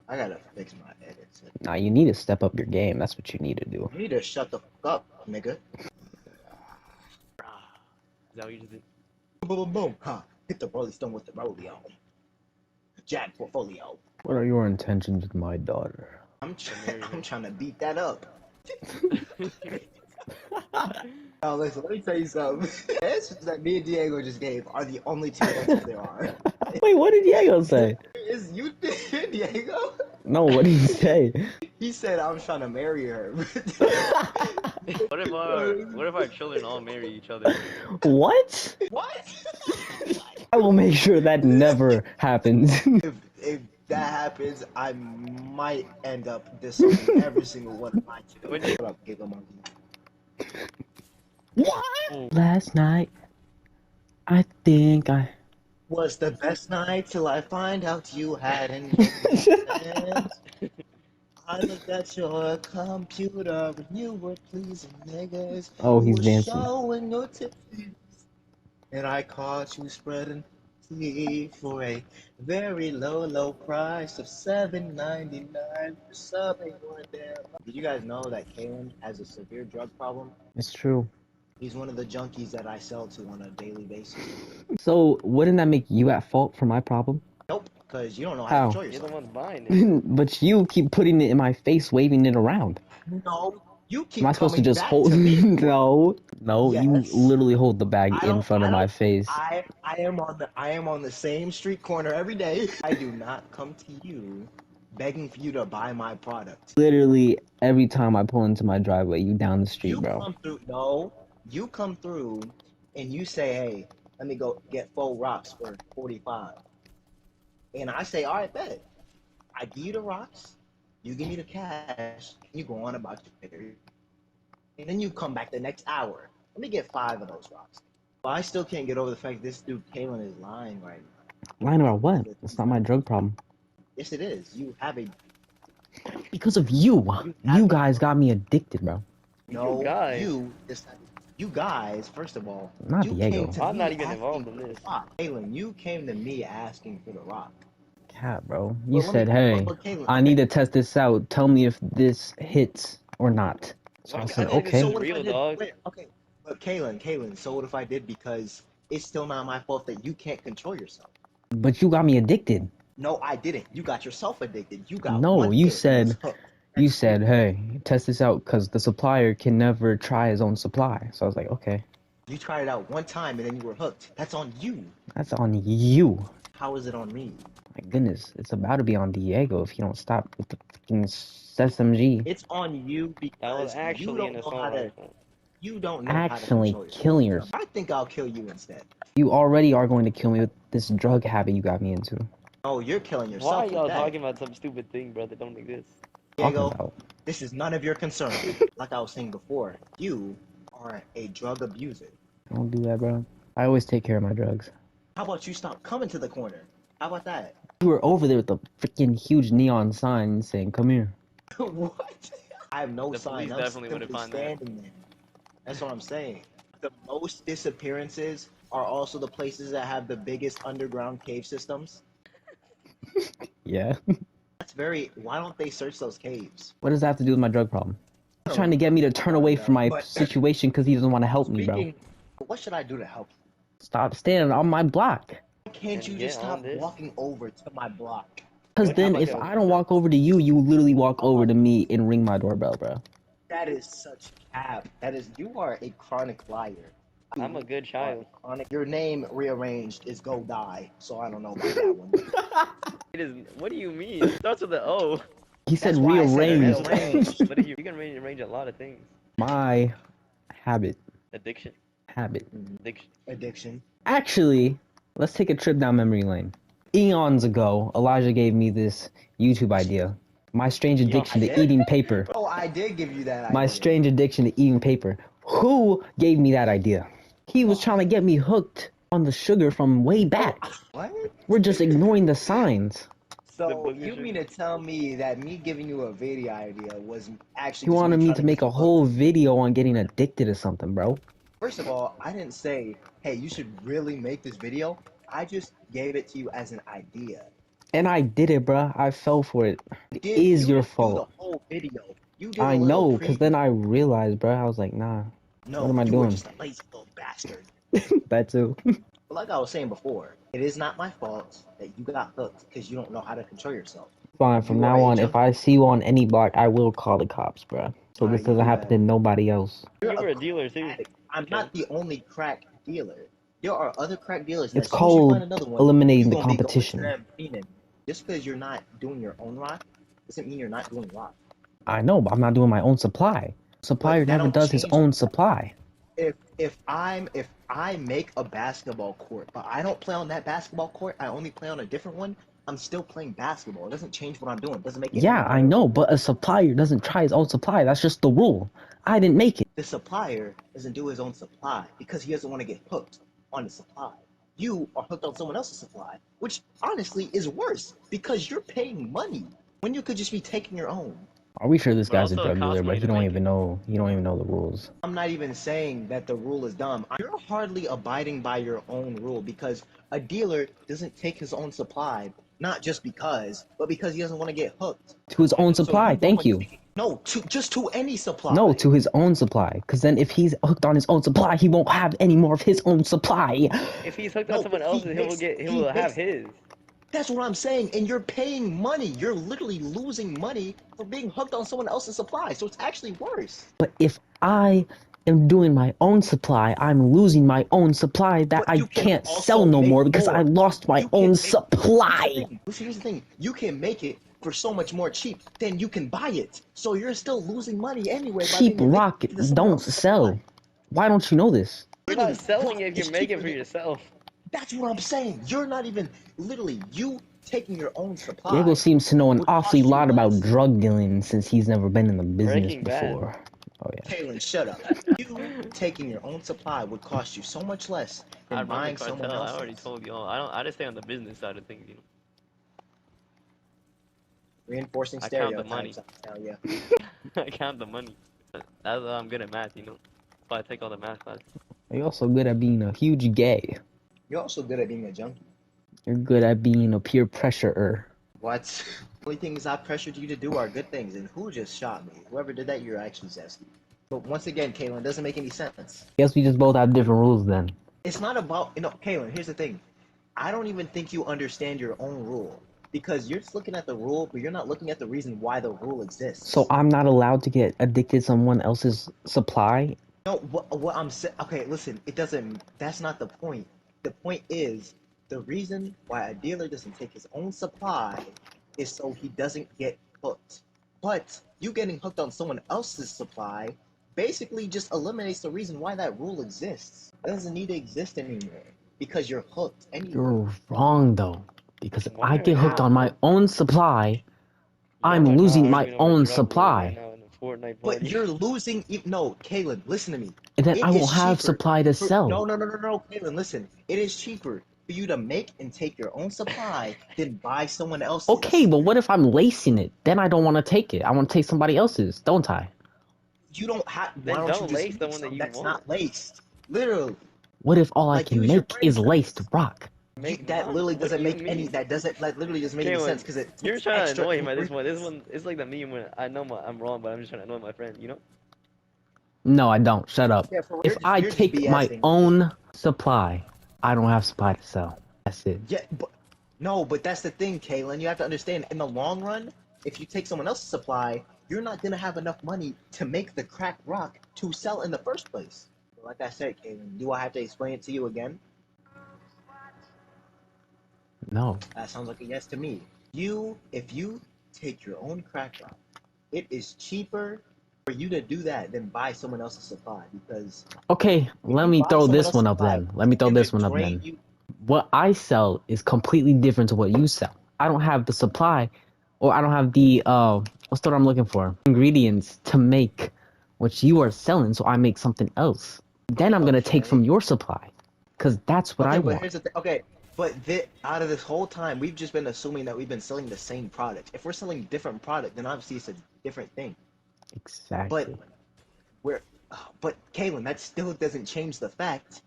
I gotta fix my edits. Nah, you need to step up your game. That's what you need to do. You need to shut the fuck up, nigga. Is that what you just did? Boom, boom, boom. Huh. Hit the Rolling Stone with the rolio. Jack portfolio. What are your intentions with my daughter? I'm trying to beat that up. Oh, listen, let me tell you something. The answers that me and Diego just gave are the only two answers there are. Wait, what did Diego say? Is you Diego? No, what did he say? He said I'm trying to marry her. What if our children all marry each other? What? What? I will make sure that never happens. If that happens, I might end up disowning every single one of my children. Shut up, Giggle Monkey. What? Last night, I think I Was the best night till I find out you had engagement. I looked at your computer and you were pleasing niggas. Oh, You he's were dancing. showing your titties. And I caught you spreading tea for a very low price of $7.99 for subbing one damn. Did you guys know that Kalen has a severe drug problem? It's true. He's one of the junkies that I sell to on a daily basis. So, wouldn't that make you at fault for my problem? Nope, because you don't know how How? to control You're the yourself. one buying it. But you keep putting it in my face, waving it around. No, you keep Am I supposed to coming just back hold? to me. No, you Yes. literally hold the bag in front of my face. I am on the same street corner every day. I do not come to you begging for you to buy my product. Literally every time I pull into my driveway, you down the street, You bro. come through. No, you come through, and you say, "Hey, let me go get 4 rocks for 45." And I say, "All right, bet." I give you the rocks, you give me the cash, and you go on about your day. And then you come back the next hour. Let me get 5 of those rocks. But I still can't get over the fact this dude Kalen is lying right now. Lying about what? It's not my drug problem. Yes, it is. You have a Because of you. have You a- guys got me addicted, bro. no. You guys. You guys. First of all, Not you Diego. came to I'm me not even asking involved in for the this. rock. Kalen, you came to me asking for the rock. Cat, bro. You Well, let said, me- hey, but Kalen, I okay. need to test this out. Tell me if this hits or not. So I What said, kind of okay. this is real, dog? Wait, okay. But Kalen, so what if I did? Because it's still not my fault that you can't control yourself. But you got me addicted. No, I didn't. You got yourself addicted. You got No, one you hit and was said, hooked. you said, hey, test this out because the supplier can never try his own supply. So I was like, okay, You tried it out one time and then you were hooked. That's on you. that's on you. How is it on me? My goodness, it's about to be on Diego if you don't stop with the fucking SMG. It's on you That was because you actually don't an know assault how to. rifle. You don't know how to Actually control yourself. killing yourself. I think I'll kill you instead. You already are going to kill me with this drug habit you got me into. Oh, you're killing Why yourself are with y'all that. talking about some stupid thing, bro, that don't exist? Talking Diego, about. this is none of your concern. Like I was saying before, you are a drug abuser. Don't do that, bro. I always take care of my drugs. How about you stop coming to the corner? How about that? You were over there with the freaking huge neon sign saying, come here. What? I have no The sign. police I'm definitely wouldn't simply find that. standing there. That's what I'm saying. The most disappearances are also the places that have the biggest underground cave systems. Yeah. That's very. Why don't they search those caves? What does that have to do with my drug problem? He's trying to get me to turn away from my But- situation because he doesn't want to help me, bro. Speaking, what should I do to help you? Stop standing on my block. Why can't And you get just on stop this. walking over to my block? Because What do you then like if a- I don't walk over to you, you literally walk over to me and ring my doorbell, bro. That is such cap. That is. You are a chronic liar. I'm a good You are child. chronic. Your name rearranged is Go Die, so I don't know about that one. It is. What do you mean? It starts with the O. He said That's why I said rearranged. rearranged. But you can rearrange a lot of things. My habit. Addiction. Habit. Addiction. Addiction. Actually, let's take a trip down memory lane. Eons ago, Elijah gave me this YouTube idea. My strange addiction I to did? eating paper. Oh, I did give you that idea. My strange addiction to eating paper. Who gave me that idea? He was trying to get me hooked on the sugar from way back. What? We're just ignoring the signs. So The booger you sugar. mean to tell me that me giving you a video idea was actually He just wanted me trying to get make a you whole hooked? video on getting addicted to something, bro. First of all, I didn't say, hey, you should really make this video. I just gave it to you as an idea. And I did it, bruh. I fell for it. It You is your didn't do the fault. whole video. You did a I little know, because preview. then I realized, bruh. I was like, nah, what No, am I you were doing? just a lazy little bastard. That too. But like I was saying before, it is not my fault that you got hooked because you don't know how to control yourself. Fine, from You are now a on, if I junkie. see you on any block, I will call the cops, bruh. So this Alright, you doesn't do happen to that. nobody else. You're You a were a crack dealer too. addict. I'm Okay. not the only crack dealer. There are other crack dealers, and It's as soon as you find called another one, eliminating you're the gonna be going to competition. them meaning just because you're not doing your own rock doesn't mean you're not doing rock. I know, but I'm not doing my own supply. Supplier But that never don't does his change own the fact. supply. If I make a basketball court, but I don't play on that basketball court, I only play on a different one, I'm still playing basketball. It doesn't change what I'm doing. It doesn't make it any Yeah, I better know, or but a worse. supplier doesn't try his own supply. That's just the rule. I didn't make it. The supplier doesn't do his own supply because he doesn't want to get hooked on the supply. You are hooked on someone else's supply, which honestly is worse because you're paying money when you could just be taking your own. Are we sure this But guy's a also, it drug costs dealer? But money to make it. he don't even know the rules. I'm not even saying that the rule is dumb. You're hardly abiding by your own rule because a dealer doesn't take his own supply, not just because, but because he doesn't want to get hooked. To his own So you supply, go thank and you. take it. No, just to any No, supply. to his own supply. Because then if he's hooked on his own supply, he won't have any more of his own supply. If he's hooked on No, someone but else's, he will have his. that's what I'm saying. And you're paying money. You're literally losing money for being hooked on someone else's supply. So it's actually worse. But if I am doing my own supply, I'm losing my own supply that But I you can can't sell also no make more because I more. lost my You own can make. supply. Here's the thing. You can make it for so much more cheap than you can buy it. So you're still losing money anyway by Cheap being rock addicted to someone don't else's supply. sell. Why don't you know this? You're not Literally, selling rock it if you're is making cheaper for than. yourself. That's what I'm saying. You're not even literally you taking your own Diego supply seems to know an would awfully cost you lot about less. drug dealing since he's never been in the business Breaking Bad. before. Oh yeah. Kalen, shut up. You taking your own supply would cost you so much less than I'd run the buying someone cartel. I already else's. told y'all. I just stay on the business side of things. Reinforcing I count the stereotypes, money. I tell you. I count the money. That's why I'm good at math. That's why I take all the math classes. You're also good at being a huge gay. You're also good at being a junkie. You're good at being a peer pressurer. What? The only things I pressured you to do are good things, and who just shot me? Whoever did that, you're actually zesty. But once again, Kalen, it doesn't make any sense. Guess we just both have different rules then. It's not about, Kalen, here's the thing. I don't even think you understand your own rule. Because you're just looking at the rule, but you're not looking at the reason why the rule So exists. I'm not allowed to get addicted to someone else's supply? No, what I'm saying, okay, listen, it doesn't, that's not the point. The point is, the reason why a dealer doesn't take his own supply is so he doesn't get hooked. But you getting hooked on someone else's supply basically just eliminates the reason why that rule exists. It doesn't need to exist anymore because you're hooked anyway. You're wrong though. Because if Why I are get hooked y'all? on my own supply, Y'all I'm are not losing my arguing over own drug rules right supply. now in a Fortnite But party. you're losing. No, Kalen, listen to me. And then It I is won't have cheaper. supply to No, sell. no, Kalen, listen. It is cheaper for you to make and take your own supply than buy someone Okay, else's. but what if I'm lacing it? Then I don't want to take it. I want to take somebody else's, don't I? You don't have. Why Then don't you don't just lace the make one that some you that's want. not laced? Literally, What if all I like can use your make brain is laced cells. rock? Make That none. literally What do doesn't you make any. mean? That literally doesn't make any sense Kaylin, because it you're takes trying to extra annoy him at this point. This ingredients. one, it's like the meme when I know I'm wrong, but I'm just trying to annoy my friend. No, I don't. Shut up. Yeah, for If I you're just take my BSing. own supply, I don't have supply to sell. That's it. Yeah, but no, but that's the thing, Kaylin. You have to understand. In the long run, if you take someone else's supply, you're not gonna have enough money to make the cracked rock to sell in the first place. Like I said, Kaylin, do I have to explain it to you again? No. That sounds like a yes to me. If you take your own crack rock, it is cheaper for you to do that than buy someone else's supply because Okay, if let you me buy throw someone this else's one up supply, then. Let me it's throw gonna this one up drain then. you. What I sell is completely different to what you sell. I don't have the supply, or I don't have the what's the word I'm looking for? Ingredients to make what you are selling, so I make something else. Then I'm gonna take Okay. from your supply, cause that's what I Okay, but want. here's the thing. Okay, but out of this whole time, we've just been assuming that we've been selling the same product. If we're selling different product, then obviously it's a different thing. But Exactly. we're, but Kaylin, that still doesn't change the fact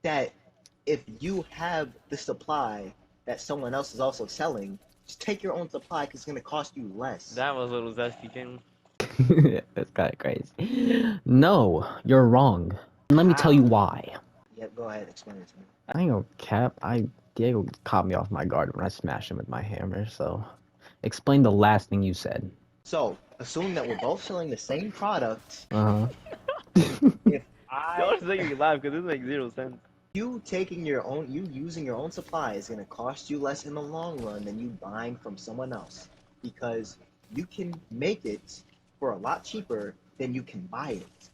that if you have the supply that someone else is also selling, just take your own supply because it's gonna cost you less. That was a little zesty, King. That's kind of crazy. No, you're wrong. And let me tell you How? why. Yep, go ahead, explain it to me. I ain't gonna cap. Diego caught me off my guard when I smashed him with my hammer. So, explain the last thing you said. So, assuming that we're both selling the same product, Uh if Y'all I just making me laugh because this makes zero sense. you using your own supply is going to cost you less in the long run than you buying from someone else because you can make it for a lot cheaper than you can buy it.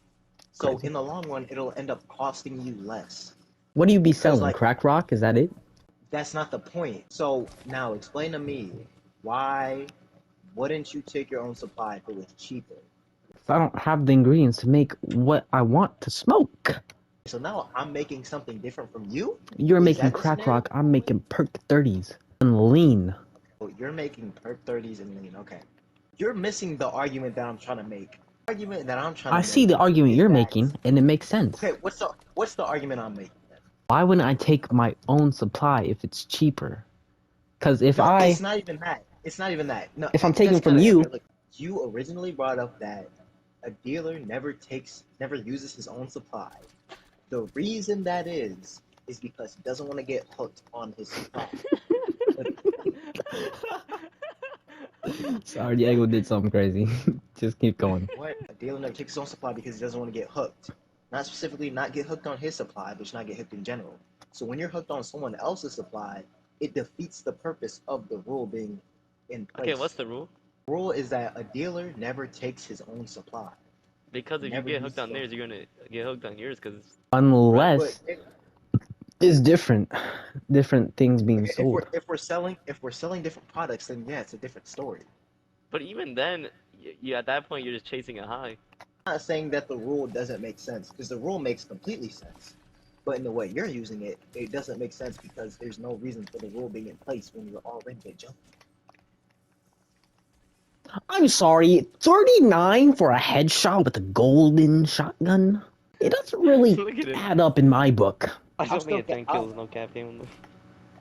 So Crazy. in the long run, it'll end up costing you less. What do you be Because selling? like Crack rock? Is that it? that's not the point. So now explain to me why wouldn't you take your own supply if it was cheaper? If I don't have the ingredients to make what I want to smoke. So now I'm making something different from you? You're Is making that the crack scenario? rock. I'm making perk 30s and lean. Oh, you're making perk 30s and lean. Okay. You're missing the argument that I'm trying to make. The argument that I'm trying I to see make the argument is you're that making, and it makes sense. okay, what's the argument I'm making then? Why wouldn't I take my own supply if it's cheaper? Because if No, it's I, not even that. It's not even that. No, if I'm that's taking from kind of you, unfair. Look, you originally brought up that a dealer never uses his own supply. The reason that is because he doesn't want to get hooked on his supply. But sorry, Diego did something crazy. Just keep going. what? A dealer never takes his own supply because he doesn't want to get hooked. Not specifically not get hooked on his supply, but just not get hooked in general. So when you're hooked on someone else's supply, it defeats the purpose of the rule being in Okay, place. what's the rule? The rule is that a dealer never takes his own supply. Because He if you never get hooked uses on his theirs, you're gonna get hooked on yours because right. But Unless it's different things being sold. if we're selling different products, then yeah, it's a different story. But even then, you at that point you're just chasing a high. I'm not saying that the rule doesn't make sense because the rule makes completely sense. But in the way you're using it, it doesn't make sense because there's no reason for the rule being in place when you're already a jump. I'm sorry, 39 for a headshot with a golden shotgun? It doesn't really Look at him. add up in my book. I I'll still still think get 10 out. kills, no cap game.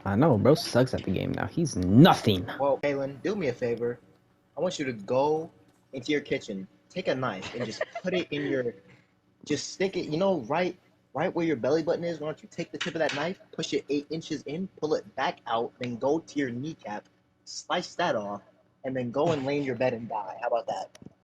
I know, bro sucks at the game now. He's nothing. Well, Kalen, do me a favor. I want you to go into your kitchen, take a knife, and just put it in your. Just stick it, right where your belly button is. Why don't you take the tip of that knife, push it 8 inches in, pull it back out, then go to your kneecap, slice that off, and then go and lay in your bed and die. How about that?